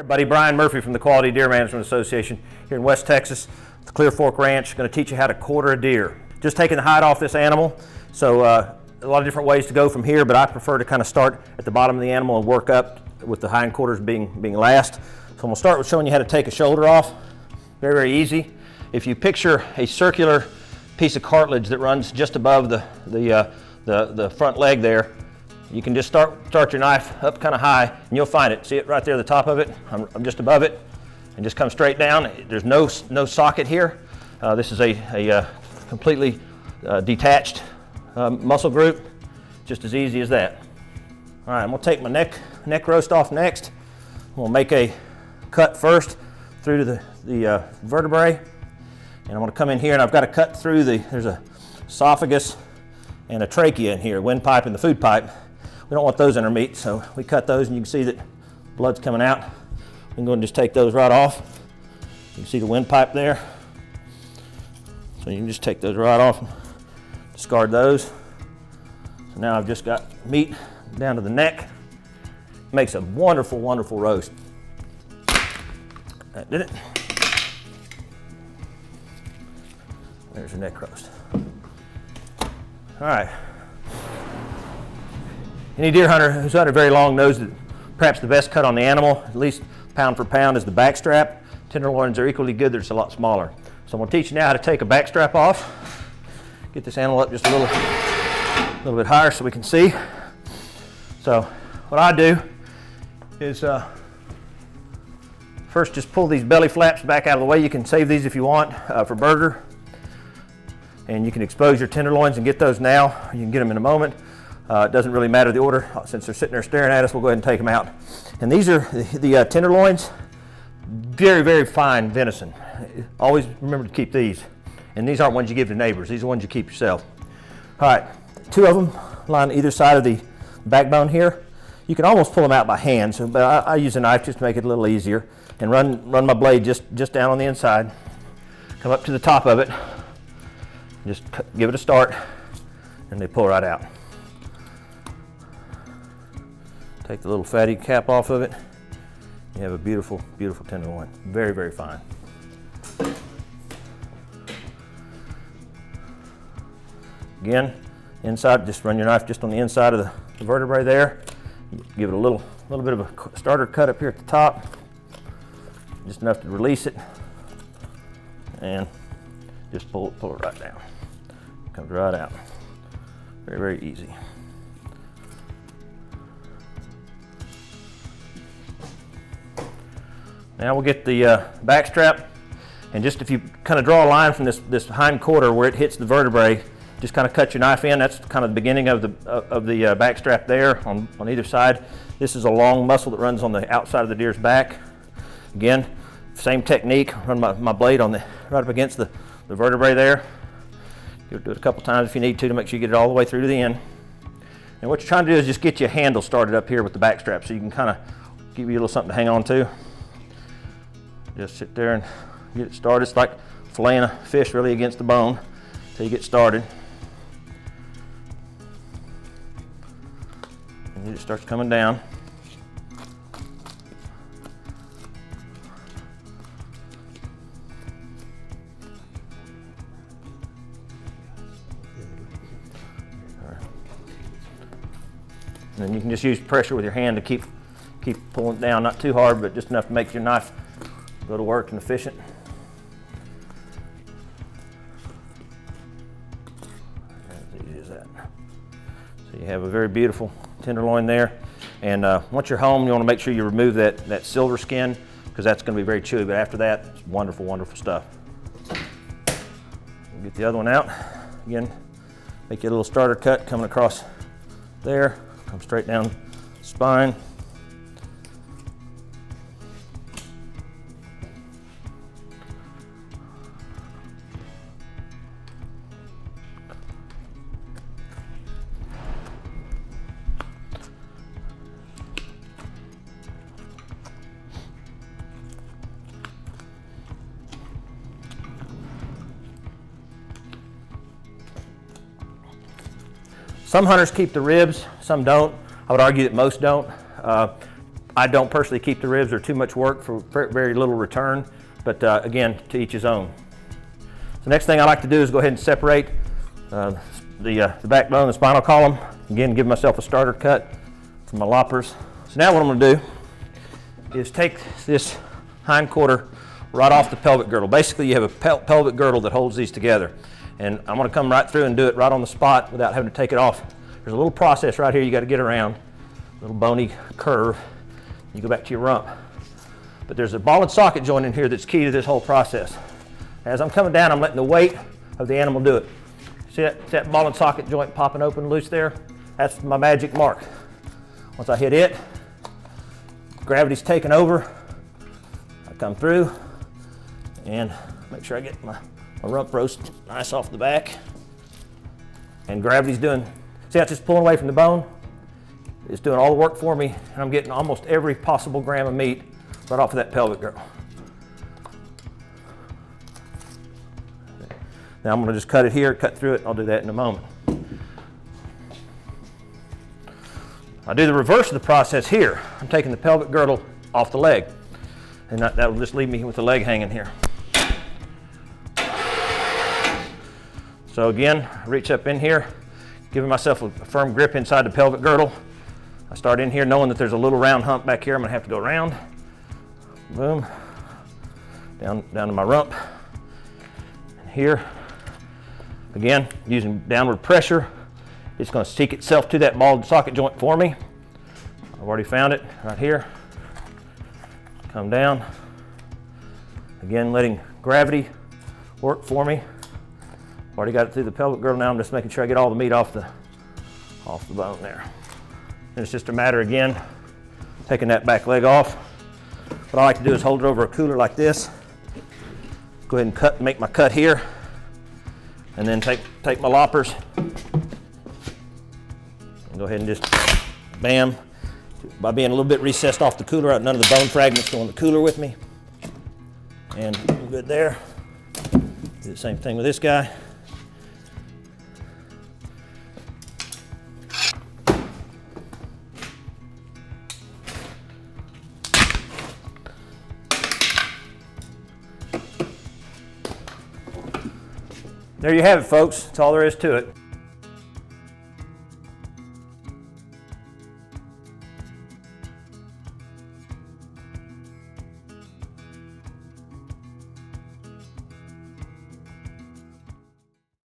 Everybody, Brian Murphy from the Quality Deer Management Association here in West Texas, the Clear Fork Ranch. Going to teach you how to quarter a deer. Just taking the hide off this animal. So a lot of different ways to go from here, but I prefer to kind of start at the bottom of the animal and work up with the hindquarters being last. So I'm going to start with showing you how to take a shoulder off. Very, very easy. If you picture a circular piece of cartilage that runs just above the front leg there, you can just start your knife up kind of high, and you'll find it. See it right there at the top of it? I'm just above it, and just come straight down. There's no socket here. This is a completely detached muscle group, just as easy as that. All right, I'm gonna take my neck roast off next. We'll make a cut first through to the vertebrae, and I'm gonna come in here, and I've got to cut through there's a esophagus and a trachea in here, windpipe and the food pipe. We don't want those in our meat, so we cut those, and you can see that blood's coming out. We can go and just take those right off. You can see the windpipe there. So you can just take those right off and discard those. So now I've just got meat down to the neck. Makes a wonderful, wonderful roast. That did it. There's your neck roast. All right. Any deer hunter who's hunted very long knows that perhaps the best cut on the animal, at least pound for pound, is the backstrap. Tenderloins are equally good, they're just a lot smaller. So I'm going to teach you now how to take a backstrap off. Get this animal up just a little bit higher so we can see. So what I do is first just pull these belly flaps back out of the way. You can save these if you want for burger. And you can expose your tenderloins and get those now. You can get them in a moment. It doesn't really matter the order. Since they're sitting there staring at us, we'll go ahead and take them out. And these are the tenderloins. Very, very fine venison. Always remember to keep these. And these aren't ones you give to neighbors. These are ones you keep yourself. All right, 2 of them line either side of the backbone here. You can almost pull them out by hand, but I use a knife just to make it a little easier. And run my blade just down on the inside. Come up to the top of it. Just give it a start, and they pull right out. Take the little fatty cap off of it. You have a beautiful, beautiful tenderloin. Very, very fine. Again, inside, just run your knife just on the inside of the vertebrae there. Give it a little bit of a starter cut up here at the top, just enough to release it, and just pull it right down. Comes right out. Very, very easy. Now we'll get the backstrap, and just if you kind of draw a line from this hind quarter where it hits the vertebrae, just kind of cut your knife in. That's kind of the beginning of the backstrap there on either side. This is a long muscle that runs on the outside of the deer's back. Again, same technique. Run my blade on right up against the vertebrae there. You'll do it a couple times if you need to make sure you get it all the way through to the end. And what you're trying to do is just get your handle started up here with the backstrap so you can kind of give you a little something to hang on to. Just sit there and get it started. It's like filleting a fish really against the bone until you get started. And it just starts coming down. And then you can just use pressure with your hand to keep pulling it down, not too hard, but just enough to make your knife go to work and efficient. As easy as that. So you have a very beautiful tenderloin there. And once you're home, you want to make sure you remove that silver skin, because that's going to be very chewy. But after that, it's wonderful, wonderful stuff. We'll get the other one out. Again, make you a little starter cut coming across there. Come straight down the spine. Some hunters keep the ribs, some don't. I would argue that most don't. I don't personally keep the ribs. They're too much work for very little return, but again, to each his own. The next thing I like to do is go ahead and separate the backbone, the spinal column. Again, give myself a starter cut for my loppers. So now what I'm gonna do is take this hind quarter right off the pelvic girdle. Basically, you have a pelvic girdle that holds these together. And I'm gonna come right through and do it right on the spot without having to take it off. There's a little process right here you gotta get around, a little bony curve. You go back to your rump. But there's a ball and socket joint in here that's key to this whole process. As I'm coming down, I'm letting the weight of the animal do it. See that ball and socket joint popping open loose there? That's my magic mark. Once I hit it, gravity's taken over. I come through and make sure I get my rump roast nice off the back. And gravity's doing, see how it's just pulling away from the bone? It's doing all the work for me, and I'm getting almost every possible gram of meat right off of that pelvic girdle. Now I'm gonna just cut it here, cut through it. I'll do that in a moment. I do the reverse of the process here. I'm taking the pelvic girdle off the leg, and that'll just leave me with the leg hanging here. So again, I reach up in here, giving myself a firm grip inside the pelvic girdle. I start in here knowing that there's a little round hump back here. I'm gonna have to go around, boom, down to my rump. And here, again, using downward pressure, it's going to seek itself to that ball and socket joint for me. I've already found it right here. Come down. Again, letting gravity work for me. Already got it through the pelvic girdle. Now I'm just making sure I get all the meat off the bone there. And it's just a matter, again, taking that back leg off. What I like to do is hold it over a cooler like this. Go ahead and make my cut here. And then take my loppers and go ahead and just bam. By being a little bit recessed off the cooler, none of the bone fragments go in the cooler with me. And I'm good there. Do the same thing with this guy. There you have it, folks. That's all there is to it.